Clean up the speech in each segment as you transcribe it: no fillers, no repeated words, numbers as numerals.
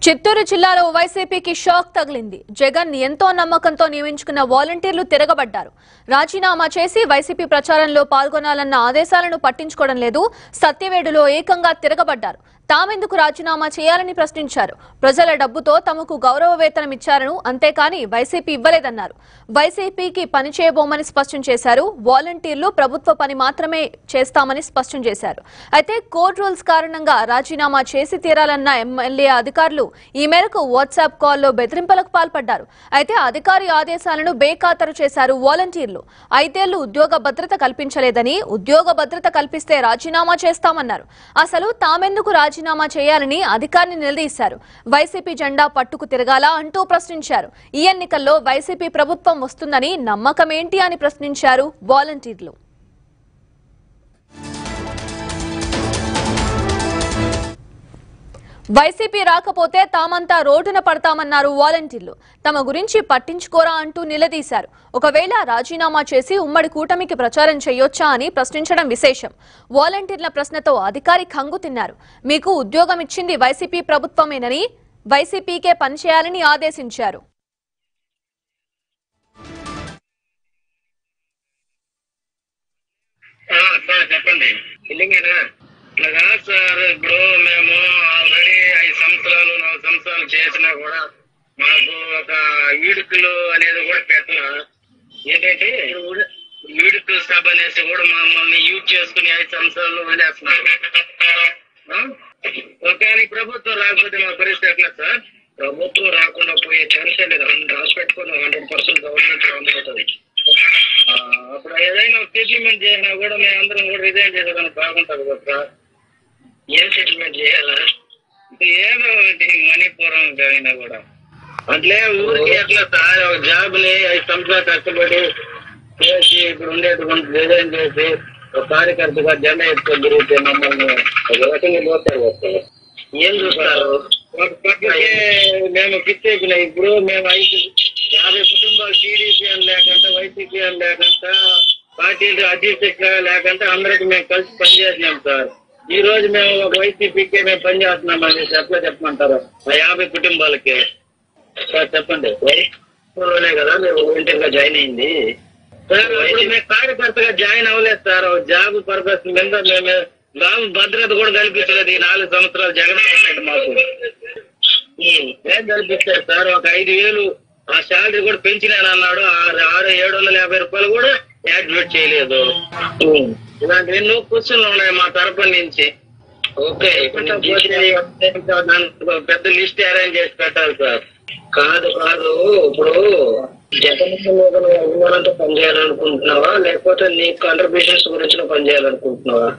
చిత్తూరు జిల్లాలో వైసీపీకి షాక్ తగిలింది. జగన్ ఎంతో నమ్మకంతో నియమించుకున్న వాలంటీర్లు తిరగబడ్డారు. రాజీనామా చేసి వైసీపీ ప్రచారంలో పాల్గొనాలన్న ఆదేశాలను పట్టించుకోవడం లేదు. సత్యవేడులో ఏకంగా తిరగబడ్డారు. తామెందుకు రాజీనామా చేయాలని ప్రశ్నించారు. ప్రజల డబ్బుతో తమకు గౌరవ వేతనం ఇచ్చారని, అంతేకాని వైసీపీ ఇవ్వలేదన్నారు. వైసీపీకి పని చేయబోమని స్పష్టం చేశారు. వాలంటీర్లు ప్రభుత్వ పని మాత్రమే చేస్తామని స్పష్టం చేశారు. అయితే కోర్టు రూల్స్ కారణంగా రాజీనామా చేసి తీరాలన్న ఎమ్మెల్యే అధికారులు ఈ మేరకు వాట్సాప్ కాల్లో బెదిరింపులకు పాల్పడ్డారు. అయితే అధికారి ఆదేశాలను బేఖాతరు చేశారు వాలంటీర్లు. 5 ఏళ్లు ఉద్యోగ భద్రత కల్పించలేదని, ఉద్యోగ భద్రత కల్పిస్తే రాజీనామా చేస్తామన్నారు. అసలు తామెందుకు రాజీనామా చేయాలని అధికారిని నిలదీశారు. వైసీపీ జెండా పట్టుకు తిరగాలా అంటూ ప్రశ్నించారు. ఈ ఎన్నికల్లో వైసీపీ ప్రభుత్వం వస్తుందని నమ్మకమేంటి అని ప్రశ్నించారు వాలంటీర్లు. వైసీపీ రాకపోతే తామంతా రోడ్డున పడతామన్నారు వాలంటీర్లు. తమ గురించి పట్టించుకోరా అంటూ నిలదీశారు. ఒకవేళ రాజీనామా చేసి ఉమ్మడి కూటమికి ప్రచారం చేయొచ్చా అని ప్రశ్నించడం విశేషం. వాలంటీర్ల ప్రశ్నతో అధికారి ఖంగు తిన్నారు. మీకు ఉద్యోగం ఇచ్చింది వైసీపీ ప్రభుత్వమేనని, వైసీపీకే పనిచేయాలని ఆదేశించారు. చెప్పండి. ఇట్లా సార్, ఇప్పుడు మేము ఆల్రెడీ 5 సంవత్సరాలు 4 సంవత్సరాలు చేసినా కూడా మాకు ఒక ఈడుకులు అనేది కూడా పెట్టిన ఏంటంటే ఈడుకు సభ అనేసి కూడా మమ్మల్ని యూజ్ చేసుకుని 5 సంవత్సరాలు వదిలేస్తున్నారు. ఒకవేళ ప్రభుత్వం రాకపోతే మా పరిస్థితి ఎట్లా సార్? ప్రభుత్వం రాకుండా పోయే ఛాన్సే లేదు. రాసి పెట్టుకుని 100% గవర్నమెంట్ అవుతుంది. అప్పుడు ఏదైనా సెటిల్మెంట్ చేసినా కూడా మేమందరం కూడా రిజైన్ చేసేదానికి బాగుంటుంది కదా సార్. ఏం సెటిల్మెంట్ చేయాలా? ఏదో మణిపురం అయినా కూడా అట్లే ఊరికి ఎట్లా సార్? ఒక జాబ్ ని 5 సంవత్సరాలు కష్టపడి చేసి ఇప్పుడు ఉండేటువంటి రిజైన్ చేసి ఒక కార్యకర్తగా జెండా ఎత్తుకొని తిరిగితే మమ్మల్ని ఒక రకంగా పోతారు వస్తారు. ఏం చూస్తారు? ఒక పక్కకే మేము కిట్టేకినాయి. ఇప్పుడు మేము 50 కుటుంబాలు టీడీపీ అని లేకుండా, వైసీపీ అని లేకుండా, పార్టీలు అధిష్టిగా లేకుండా అందరికి మేము కలిసి పనిచేస్తున్నాం సార్. ఈ రోజు మేము ఒక వైసీపీకే మేము పనిచేస్తున్నాం అనేసి ఎట్లా చెప్పమంటారు? ఆ 50 కుటుంబాలకి సార్ చెప్పండి. వైసీపీలోనే కదా మేము వాలంటీర్గా జాయిన్ అయింది సార్. ఇప్పుడు మేము కార్యకర్తగా జాయిన్ అవ్వలేదు సార్. జాబ్ పర్పస్ మీద మేము గ్రామ భద్రత కూడా కల్పించలేదు. ఈ 4 సంవత్సరాలు జగన్మోహన్ రెడ్డి మాకు ఏం కల్పిస్తారు సార్? ఒక 5,000 ఆ శాలరీ కూడా పెంచినానన్నాడు. 750 రూపాయలు కూడా యాక్టివేట్ చేయలేదు. ఇలాంటి ఎన్నో క్వశ్చన్లు ఉన్నాయి మా తరపు నుంచి. ఓకే, పెద్ద లిస్ట్ అరేంజ్ చేసి పెట్టాలి సార్. కాదు ఇప్పుడు జగన్ అభిమానంతో పనిచేయాలనుకుంటున్నావా, లేకపోతే నీ కాంట్రిబ్యూషన్స్ గురించి పనిచేయాలనుకుంటున్నావా?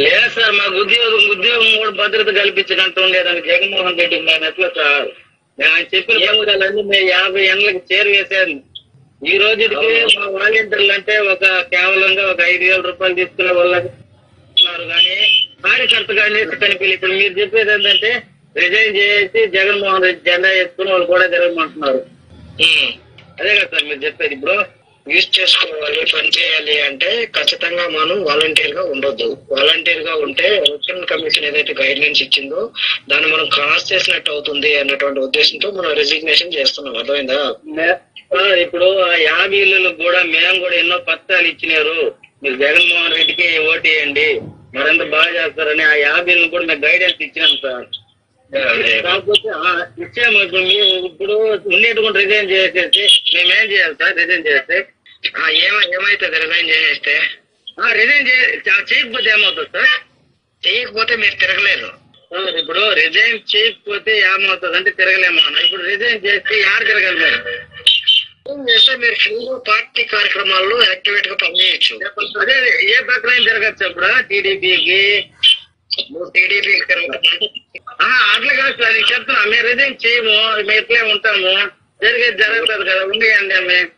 లేదు సార్, మాకు ఉద్యోగం కూడా భద్రత కల్పించినట్టు ఉండేదానికి జగన్మోహన్ రెడ్డి మేము ఎట్లా సార్? ఆయన చెప్పిన పథకాలన్నీ మేము 50 ఏళ్ళకి చేరువేసాను. ఈ రోజుకి మా వాలంటీర్లు అంటే కేవలంగా ఒక 5,000 రూపాయలు తీసుకునే వాళ్ళకి ఉన్నారు. కానీ కార్యకర్త కానీ కనిపించి ఇప్పుడు మీరు చెప్పేది ఏంటంటే రిజైన్ చేసి జగన్మోహన్ రెడ్డి జెండా వేసుకుని వాళ్ళు కూడా జరగమంటున్నారు. అదే కదా సార్ మీరు చెప్పేది. ఇప్పుడు యూజ్ చేసుకోవాలి, పని చేయాలి అంటే ఖచ్చితంగా మనం వాలంటీర్ గా ఉండొద్దు. వాలంటీర్ గా ఉంటే ఎలక్షన్ కమిషన్ ఏదైతే గైడ్ లైన్స్ ఇచ్చిందో దాన్ని మనం క్రాస్ చేసినట్టు అవుతుంది అన్నటువంటి ఉద్దేశంతో మనం రెసిగ్నేషన్ చేస్తున్నాం. అర్థమైందా? ఇప్పుడు ఆ 50 ఇళ్ళకు కూడా మేము కూడా ఎన్నో పత్రాలు ఇచ్చినారు. మీరు జగన్మోహన్ రెడ్డికి ఓటేయండి, మరింత బాగా చేస్తారని ఆ 50 ఇళ్ళను కూడా మేము గైడెన్స్ ఇచ్చినాం సార్. కాకపోతే ఇచ్చాము. ఇప్పుడు ఉండేటువంటి రిజైన్ చేసేసి మేమేం చేయాలి సార్? రిజైన్ చేస్తే ఏమైతుంది? రిజైన్ చేసేస్తే రిజైన్ చేయకపోతే ఏమవుతుంది సార్? చేయకపోతే మీరు తిరగలేదు. ఇప్పుడు రిజైన్ చేయకపోతే ఏమవుతుంది అంటే తిరగలేము. ఇప్పుడు రిజైన్ చేస్తే యారు తిరగలేదు? చేస్తే మీరు పార్టీ కార్యక్రమాల్లో యాక్టివేట్ గా పనిచేయచ్చు. అదే ఏ ప్రకారం జరగచ్చు అప్పుడు టీడీపీకి అట్లా కాదు సార్. నేను చెప్తున్నా, మేము రిజైన్ చేయము, మేము ఇట్లే ఉంటాము. జరుగుతుంది కదా, ఉండేయండి. మేము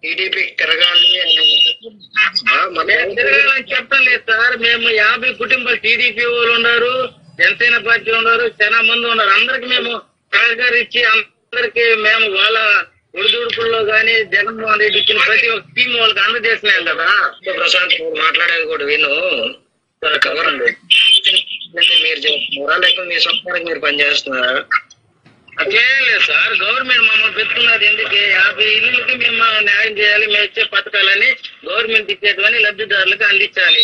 టీడీపీకి తిరగాలి తిరగాలని చెప్తాం లేదు సార్. మేము 50 కుటుంబాలు టీడీపీ వాళ్ళు ఉన్నారు, జనసేన పార్టీ ఉన్నారు, చాలా మంది ఉన్నారు. అందరికి మేము సహకరించి అందరికి మేము వాళ్ళ ఉడుదుడుపుల్లో గానీ జగన్మోహన్ రెడ్డి ఇచ్చిన ప్రతి ఒక్క స్కీమ్ వాళ్ళకి అందజేసినాం కదా. ప్రశాంత్ మాట్లాడేది కూడా విను కవర్ అండి. మీరు చేస్తున్నారా లేకపోతే మీ సొంతానికి మీరు పనిచేస్తున్నారా? అట్లేం లేదు సార్, గవర్నమెంట్ మమ్మల్ని పెట్టుకున్నది ఎందుకు? 50 ఇళ్ళకి మేము న్యాయం చేయాలి, మేము ఇచ్చే పథకాలని గవర్నమెంట్ ఇచ్చేటువంటి లబ్ధిదారులకు అందించాలి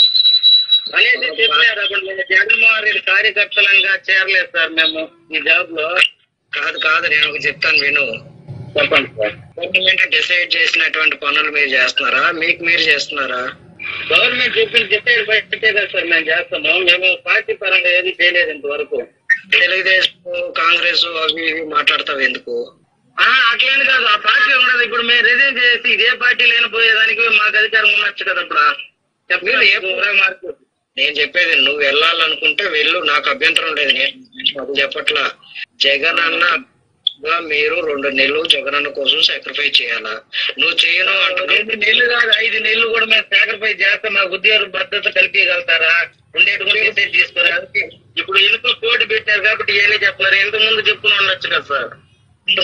అనేది చెప్పారు. అప్పుడు మేము జగన్మోహన్ రెడ్డి కార్యకర్తలంగా చేరలేదు సార్ మేము ఈ జాబ్ లో. కాదు నేను ఒక చెప్తాను విను. చెప్పండి సార్. గవర్నమెంట్ డిసైడ్ చేసినటువంటి పనులు మీరు చేస్తున్నారా, మీకు మీరు చేస్తున్నారా? గవర్నమెంట్ డిసైడ్ బయటే కదా సార్ మేము చేస్తాము. మేము పార్టీ పరంగా ఏది చేయలేదు ఇంతవరకు. తెలుగుదేశం కాంగ్రెస్ అవి ఇవి మాట్లాడతావు ఎందుకు? అట్లేని కాదు, ఆ పార్టీ ఉండదు. ఇప్పుడు మేము రిజైన్ చేసి ఇదే పార్టీ లేనిపోయేదానికి మాకు అధికారం ఉండొచ్చు కదా. ఇప్పుడు ఏ మార్పు నేను చెప్పేది, నువ్వు వెళ్ళాలనుకుంటే వెళ్ళు, నాకు అభ్యంతరం లేదు. నేను అది చెప్పట్లా. జగన్ అన్న మీరు 2 నెలలు జగన్ అన్న కోసం సాక్రిఫైస్ చేయాలా? నువ్వు చేయను అంటూ 2 నెలలు కాదు 5 నెలలు కూడా మేము సాక్రిఫైస్ చేస్తే మాకు ఉద్యోగ భద్రత కల్పించగలుగుతారా? ఉండేటువంటి తీసుకోవడానికి ఇప్పుడు ఎన్నికలు పోటీ పెట్టారు కాబట్టి ఏమీ చెప్పారు. ఇంత ముందు చెప్పుకుని ఉండొచ్చు కదా సార్.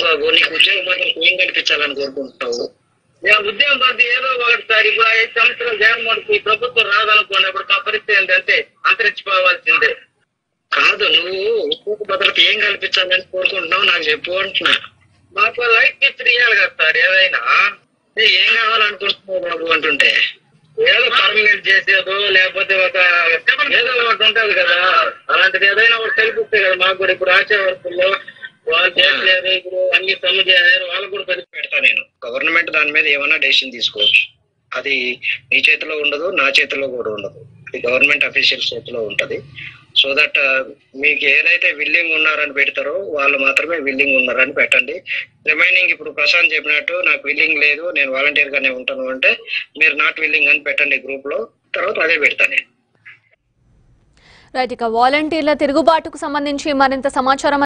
బాబు నీకు ఉద్యోగ భద్రత ఏం కల్పించాలని కోరుకుంటున్నావు? ఉద్యోగం భద్రత ఏదో ఒకటి సార్. ఇప్పుడు 5 సంవత్సరాలు జగన్మోహన్ ఈ ప్రభుత్వం రాదనుకోండి, ఇప్పుడు మా పరిస్థితి ఏంటంటే అంతరించిపోవాల్సిందే. కాదు, నువ్వు ఉద్యోగ భద్రత ఏం కల్పించాలని కోరుకుంటున్నావు నాకు చెప్పు అంటున్నా. మాకు లైఫ్ ఇచ్చి ఇవ్వాలి కదా సార్. ఏదైనా ఏం కావాలనుకుంటున్నావు బాబు అంటుంటే ఏదో పర్మనెంట్ చేసేదో లేకపోతే ఒక ఏదో ఒకటి ఉంటుంది కదా, అలాంటిది ఏదైనా ఒకటి కల్పిస్తే కదా మాకు కూడా. ఇప్పుడు ఆశా వర్కుల్లో వాళ్ళు చేయలేదు, ఇప్పుడు అన్ని పనులు చేయాలి, వాళ్ళకు కూడా కలిపి పెడతా నేను. గవర్నమెంట్ దాని మీద ఏమైనా డెసిషన్ తీసుకోవచ్చు. అది నీ చేతిలో ఉండదు, నా చేతిలో కూడా ఉండదు. ఇది గవర్నమెంట్ అఫీషియల్స్ చేతిలో ఉంటది. సో దట్ మీకు ఏదైతే విల్లింగ్ ఉన్నారని పెడతారో వాళ్ళు మాత్రమే విల్లింగ్ ఉన్నారని పెట్టండి. రిమైనింగ్ ఇప్పుడు ప్రశాంత్ చెప్పినట్టు నాకు విల్లింగ్ లేదు, నేను వాలంటీర్ గానే ఉంటాను అంటే మీరు నాట్ విల్లింగ్ అని పెట్టండి గ్రూప్ లో, తర్వాత అదే పెడతాను నేను. రైట్, ఇక వాలంటీర్ల తిరుగుబాటుకు సంబంధించి మరింత సమాచారం